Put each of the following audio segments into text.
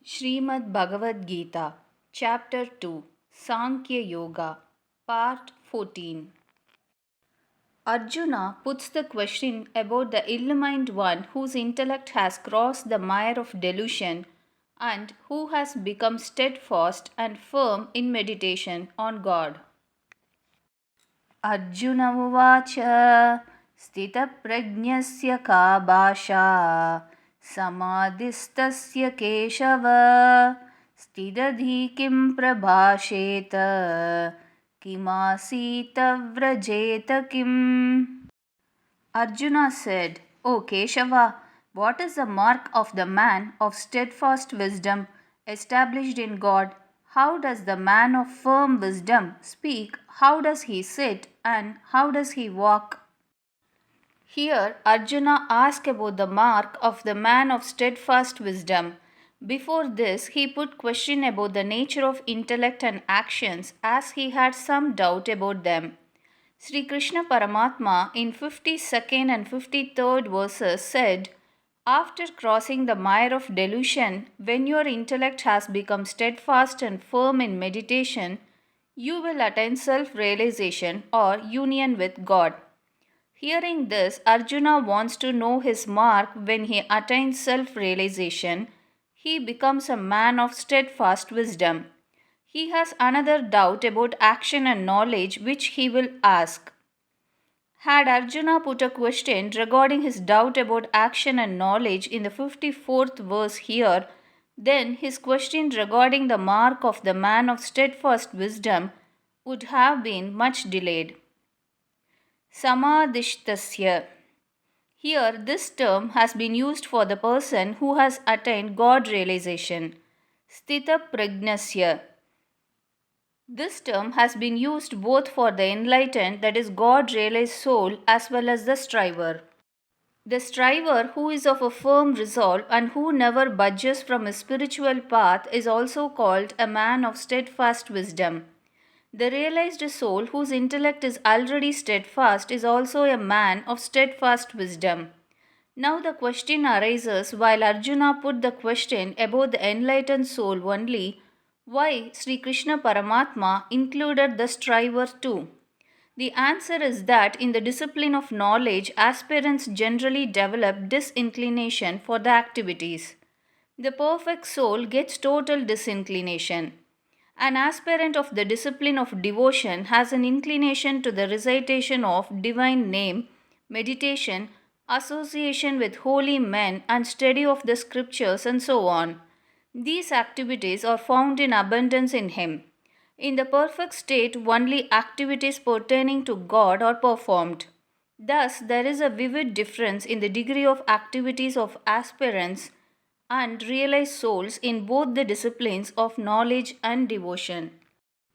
Srimad Bhagavad Gita, Chapter 2, Sankhya Yoga, Part 14. Arjuna puts the question about the illumined one whose intellect has crossed the mire of delusion and who has become steadfast and firm in meditation on God. Arjuna uvacha sthitaprajnasya ka bhasha samadhistasya keshava stidadhi kim prabhasheta kimasita vrajeta kim. Arjuna said, O Keshava, what is the mark of the man of steadfast wisdom established in God? How does the man of firm wisdom speak? How does he sit? And how does he walk? Here, Arjuna asked about the mark of the man of steadfast wisdom. Before this, he put question about the nature of intellect and actions as he had some doubt about them. Sri Krishna Paramatma in 52nd and 53rd verses said, after crossing the mire of delusion, when your intellect has become steadfast and firm in meditation, you will attain self-realization or union with God. Hearing this, Arjuna wants to know his mark when he attains self-realization. He becomes a man of steadfast wisdom. He has another doubt about action and knowledge which he will ask. Had Arjuna put a question regarding his doubt about action and knowledge in the 54th verse here, then his question regarding the mark of the man of steadfast wisdom would have been much delayed. Samadhishtasya. Here, this term has been used for the person who has attained God realization. Sthita pragnasya. This term has been used both for the enlightened, that is, God realized soul, as well as the striver. The striver who is of a firm resolve and who never budges from a spiritual path is also called a man of steadfast wisdom. The realized soul whose intellect is already steadfast is also a man of steadfast wisdom. Now the question arises while Arjuna put the question about the enlightened soul only, why Sri Krishna Paramatma included the striver too? The answer is that in the discipline of knowledge, aspirants generally develop disinclination for the activities. The perfect soul gets total disinclination. An aspirant of the discipline of devotion has an inclination to the recitation of divine name, meditation, association with holy men, and study of the scriptures, and so on. These activities are found in abundance in him. In the perfect state, only activities pertaining to God are performed. Thus, there is a vivid difference in the degree of activities of aspirants and realized souls in both the disciplines of knowledge and devotion.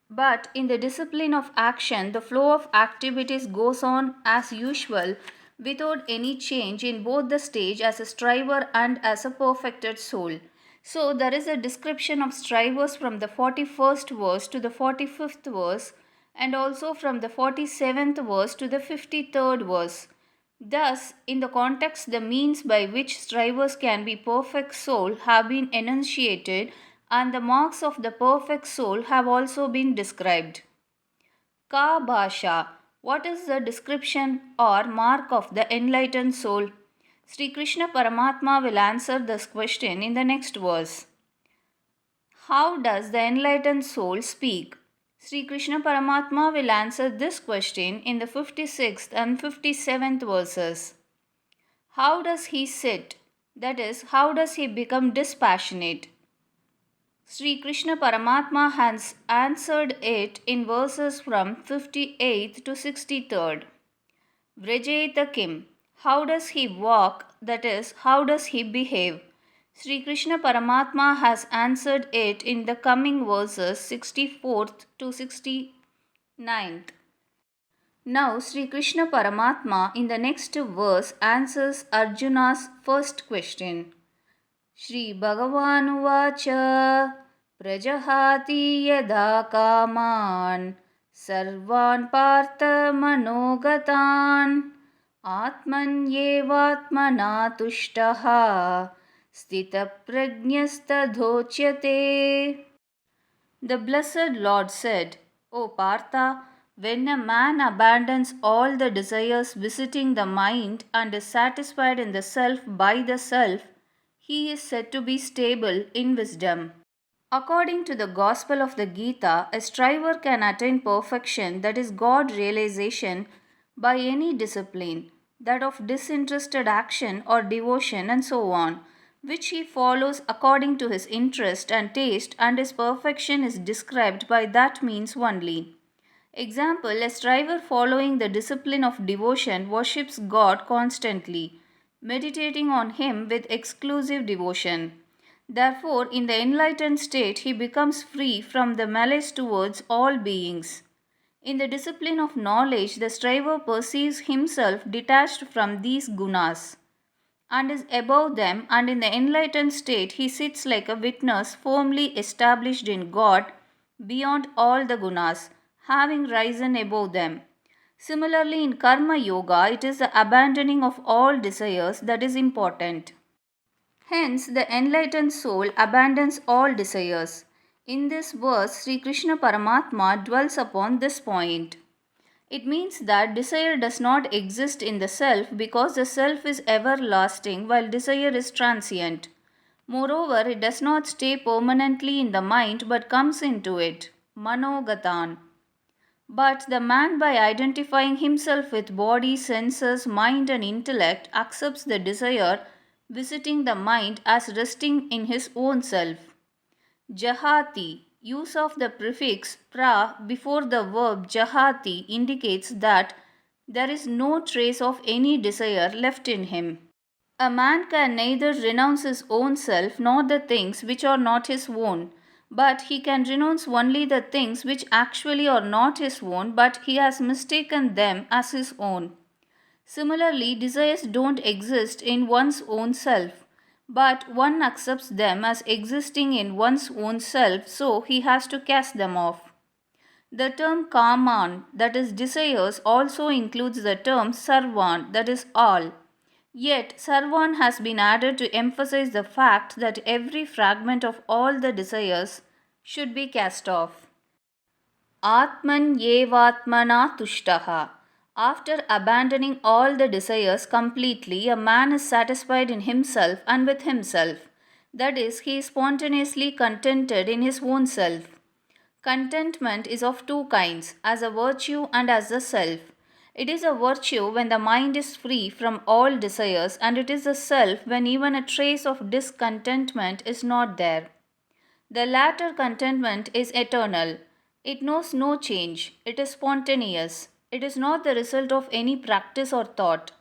But in the discipline of action, the flow of activities goes on as usual without any change in both the stage as a striver and as a perfected soul. So there is a description of strivers from the 41st verse to the 45th verse and also from the 47th verse to the 53rd verse. Thus, in the context, the means by which strivers can be perfect soul have been enunciated and the marks of the perfect soul have also been described. Ka Bhasha. What is the description or mark of the enlightened soul? Sri Krishna Paramatma will answer this question in the next verse. How does the enlightened soul speak? Sri Krishna Paramatma will answer this question in the 56th and 57th verses. How does he sit? That is, how does he become dispassionate? Sri Krishna Paramatma has answered it in verses from 58th to 63rd. Vrajeta Kim. How does he walk? That is, how does he behave? Sri Krishna Paramatma has answered it in the coming verses 64th to 69th. Now Sri Krishna Paramatma in the next verse answers Arjuna's first question. Shri Bhagavan Prajahati yada kaman sarvan partha manogatan atmanyevatmana tushtaha Sthitaprajnastadhochyate. The blessed Lord said, O Partha, when a man abandons all the desires visiting the mind and is satisfied in the self by the self, he is said to be stable in wisdom. According to the Gospel of the Gita, a striver can attain perfection, that is, God realization, by any discipline, that of disinterested action or devotion, and so on, which he follows according to his interest and taste, and his perfection is described by that means only. Example, a striver following the discipline of devotion worships God constantly, meditating on Him with exclusive devotion. Therefore, in the enlightened state, he becomes free from the malice towards all beings. In the discipline of knowledge, the striver perceives himself detached from these gunas and is above them, and in the enlightened state, he sits like a witness firmly established in God beyond all the gunas, having risen above them. Similarly, in Karma Yoga, it is the abandoning of all desires that is important. Hence, the enlightened soul abandons all desires. In this verse, Sri Krishna Paramatma dwells upon this point. It means that desire does not exist in the self because the self is everlasting while desire is transient. Moreover, it does not stay permanently in the mind but comes into it, manogatan. But the man, by identifying himself with body, senses, mind, and intellect, accepts the desire visiting the mind as resting in his own self. Jahati, use of the prefix pra before the verb jahati, indicates that there is no trace of any desire left in him. A man can neither renounce his own self nor the things which are not his own, but he can renounce only the things which actually are not his own, but he has mistaken them as his own. Similarly, desires don't exist in one's own self, but one accepts them as existing in one's own self, so he has to cast them off. The term kaman, that is desires, also includes the term sarvan, that is all. Yet, sarvan has been added to emphasize the fact that every fragment of all the desires should be cast off. Atman yevatmana tushtaha. After abandoning all the desires completely, a man is satisfied in himself and with himself. That is, he is spontaneously contented in his own self. Contentment is of two kinds, as a virtue and as a self. It is a virtue when the mind is free from all desires, and it is a self when even a trace of discontentment is not there. The latter contentment is eternal. It knows no change. It is spontaneous. It is not the result of any practice or thought.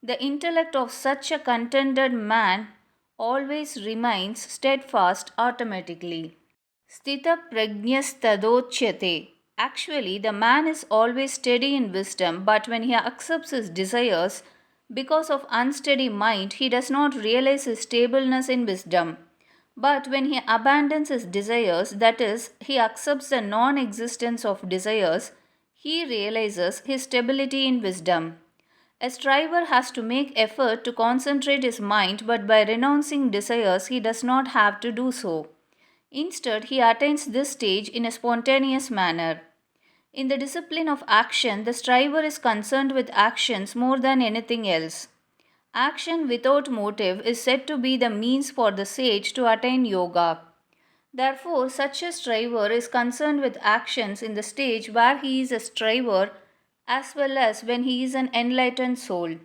The intellect of such a contented man always remains steadfast automatically. Sthita prajnastadochyate. Actually, the man is always steady in wisdom, but when he accepts his desires, because of unsteady mind, he does not realize his stableness in wisdom. But when he abandons his desires, that is, he accepts the non existence of desires, he realizes his stability in wisdom. A striver has to make effort to concentrate his mind, but by renouncing desires, he does not have to do so. Instead, he attains this stage in a spontaneous manner. In the discipline of action, the striver is concerned with actions more than anything else. Action without motive is said to be the means for the sage to attain yoga. Therefore, such a striver is concerned with actions in the stage where he is a striver as well as when he is an enlightened soul.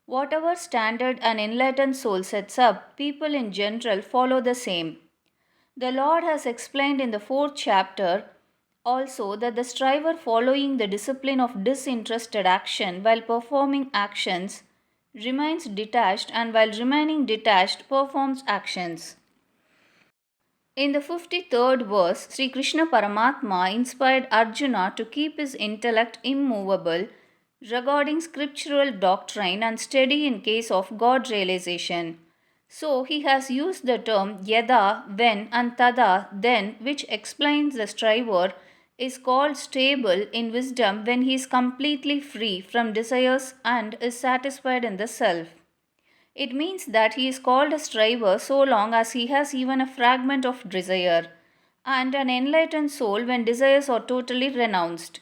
Whatever standard an enlightened soul sets up, people in general follow the same. The Lord has explained in the fourth chapter also that the striver following the discipline of disinterested action while performing actions remains detached, and while remaining detached performs actions. In the 53rd verse, Sri Krishna Paramatma inspired Arjuna to keep his intellect immovable regarding scriptural doctrine and steady in case of God realization. So he has used the term yada, when, and tada, then, which explains the striver is called stable in wisdom when he is completely free from desires and is satisfied in the self. It means that he is called a striver so long as he has even a fragment of desire, and an enlightened soul when desires are totally renounced.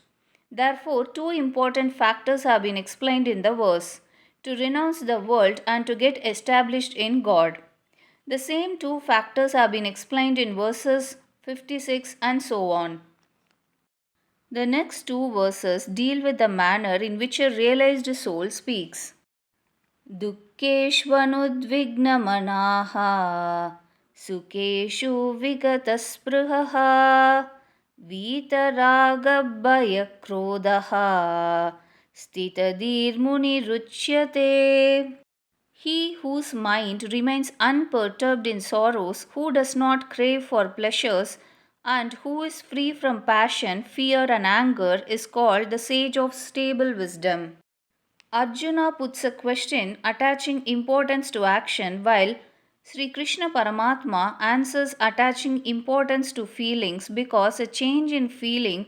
Therefore, two important factors have been explained in the verse: to renounce the world and to get established in God. The same two factors have been explained in verses 56 and so on. The next two verses deal with the manner in which a realized soul speaks. दुःखेष्वनुद्विग्नमनाः सुखेषु विगतस्पृहः वीतरागभयक्रोधः स्थितधीर्मुनिरुच्यते. He whose mind remains unperturbed in sorrows, who does not crave for pleasures, and who is free from passion, fear, and anger, is called the sage of stable wisdom. Arjuna puts a question attaching importance to action, while Sri Krishna Paramatma answers attaching importance to feelings, because a change in feeling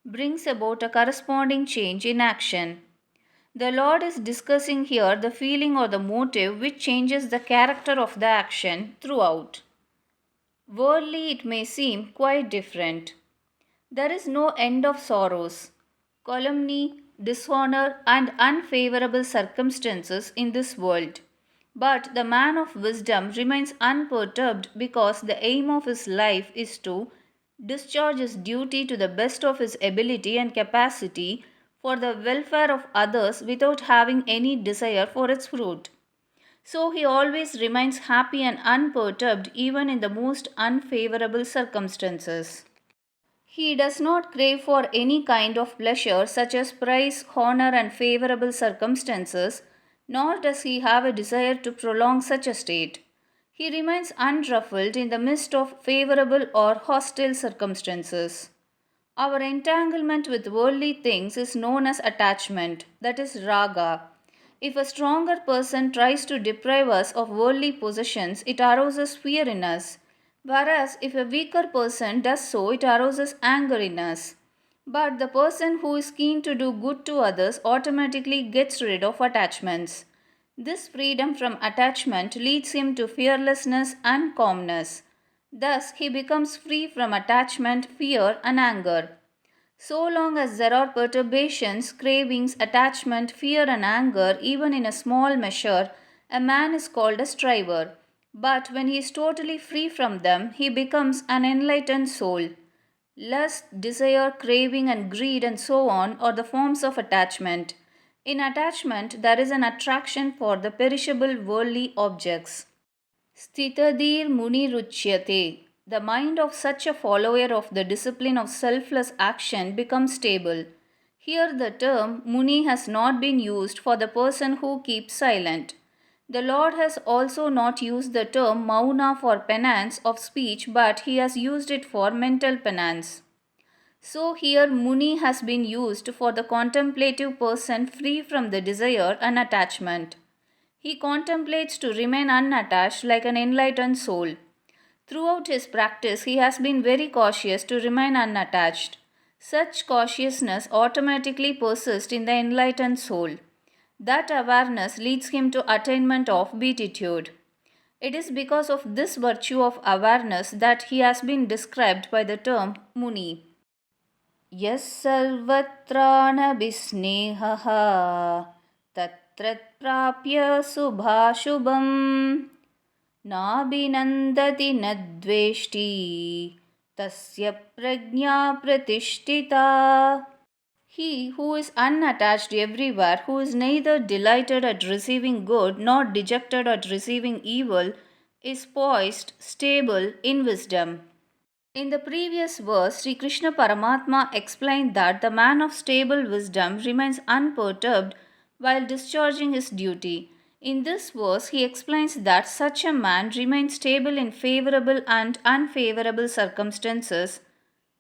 brings about a corresponding change in action. The Lord is discussing here the feeling or the motive which changes the character of the action throughout. Worldly, it may seem quite different. There is no end of sorrows, calumny, dishonor, and unfavorable circumstances in this world. But the man of wisdom remains unperturbed because the aim of his life is to discharge his duty to the best of his ability and capacity for the welfare of others without having any desire for its fruit. So he always remains happy and unperturbed even in the most unfavorable circumstances. He does not crave for any kind of pleasure such as praise, honor, and favorable circumstances, nor does he have a desire to prolong such a state. He remains unruffled in the midst of favorable or hostile circumstances. Our entanglement with worldly things is known as attachment, that is raga. If a stronger person tries to deprive us of worldly possessions, it arouses fear in us, whereas if a weaker person does so, it arouses anger in us. But the person who is keen to do good to others automatically gets rid of attachments. This freedom from attachment leads him to fearlessness and calmness. Thus, he becomes free from attachment, fear, and anger. So long as there are perturbations, cravings, attachment, fear, and anger, even in a small measure, a man is called a striver. But when he is totally free from them, he becomes an enlightened soul. Lust, desire, craving, and greed, and so on, are the forms of attachment. In attachment, there is an attraction for the perishable worldly objects. Sthitadir Muni Ruchyate. The mind of such a follower of the discipline of selfless action becomes stable. Here, the term Muni has not been used for the person who keeps silent. The Lord has also not used the term Mauna for penance of speech, but he has used it for mental penance. So, here Muni has been used for the contemplative person free from the desire and attachment. He contemplates to remain unattached like an enlightened soul. Throughout his practice, he has been very cautious to remain unattached. Such cautiousness automatically persists in the enlightened soul. That awareness leads him to attainment of beatitude. It is because of this virtue of awareness that he has been described by the term Muni. Yas sarvatrānabhisnehaha tatratprapya subhashubham nabhinandati nadveshti tasya prajñā pratishtita. He who is unattached everywhere, who is neither delighted at receiving good nor dejected at receiving evil, is poised, stable in wisdom. In the previous verse, Sri Krishna Paramatma explained that the man of stable wisdom remains unperturbed while discharging his duty. In this verse, he explains that such a man remains stable in favorable and unfavorable circumstances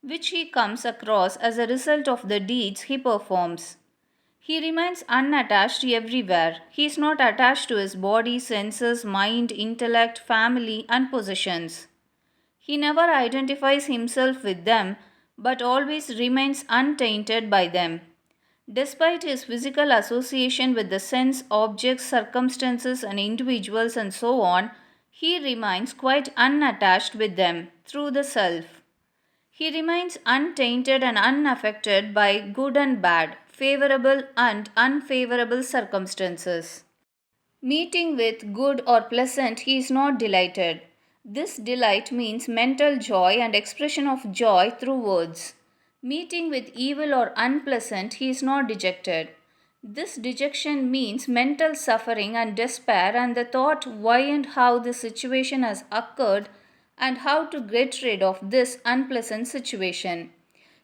which he comes across as a result of the deeds he performs. He remains unattached everywhere. He is not attached to his body, senses, mind, intellect, family, and possessions. He never identifies himself with them, but always remains untainted by them. Despite his physical association with the sense, objects, circumstances, and individuals, and so on, he remains quite unattached with them through the self. He remains untainted and unaffected by good and bad, favorable and unfavorable circumstances. Meeting with good or pleasant, he is not delighted. This delight means mental joy and expression of joy through words. Meeting with evil or unpleasant, he is not dejected. This dejection means mental suffering and despair and the thought why and how the situation has occurred and how to get rid of this unpleasant situation.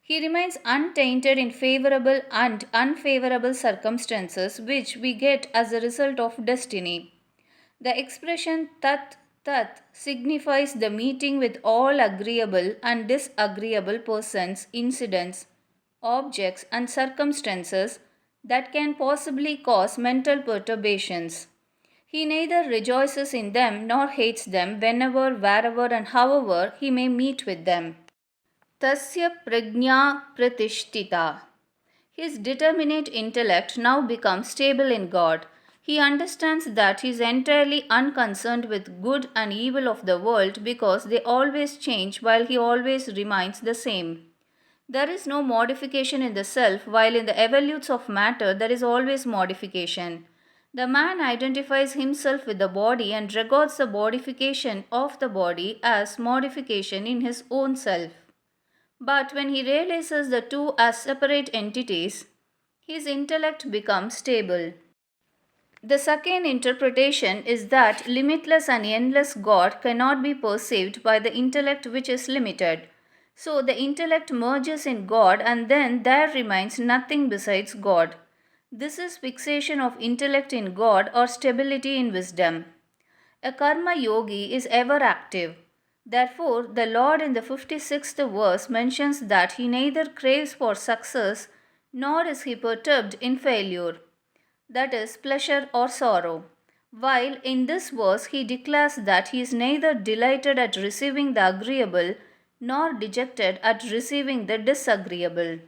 He remains untainted in favorable and unfavorable circumstances which we get as a result of destiny. The expression tat tat signifies the meeting with all agreeable and disagreeable persons, incidents, objects, and circumstances that can possibly cause mental perturbations. He neither rejoices in them nor hates them whenever, wherever, and however he may meet with them. Tasya prajna pratishtita. His determinate intellect now becomes stable in God. He understands that he is entirely unconcerned with good and evil of the world because they always change while he always remains the same. There is no modification in the self, while in the evolutes of matter there is always modification. The man identifies himself with the body and regards the modification of the body as modification in his own self. But when he realizes the two as separate entities, his intellect becomes stable. The second interpretation is that limitless and endless God cannot be perceived by the intellect which is limited. So the intellect merges in God and then there remains nothing besides God. This is fixation of intellect in God or stability in wisdom. A karma yogi is ever active. Therefore, the Lord in the 56th verse mentions that he neither craves for success nor is he perturbed in failure, that is, pleasure or sorrow. While in this verse he declares that he is neither delighted at receiving the agreeable nor dejected at receiving the disagreeable.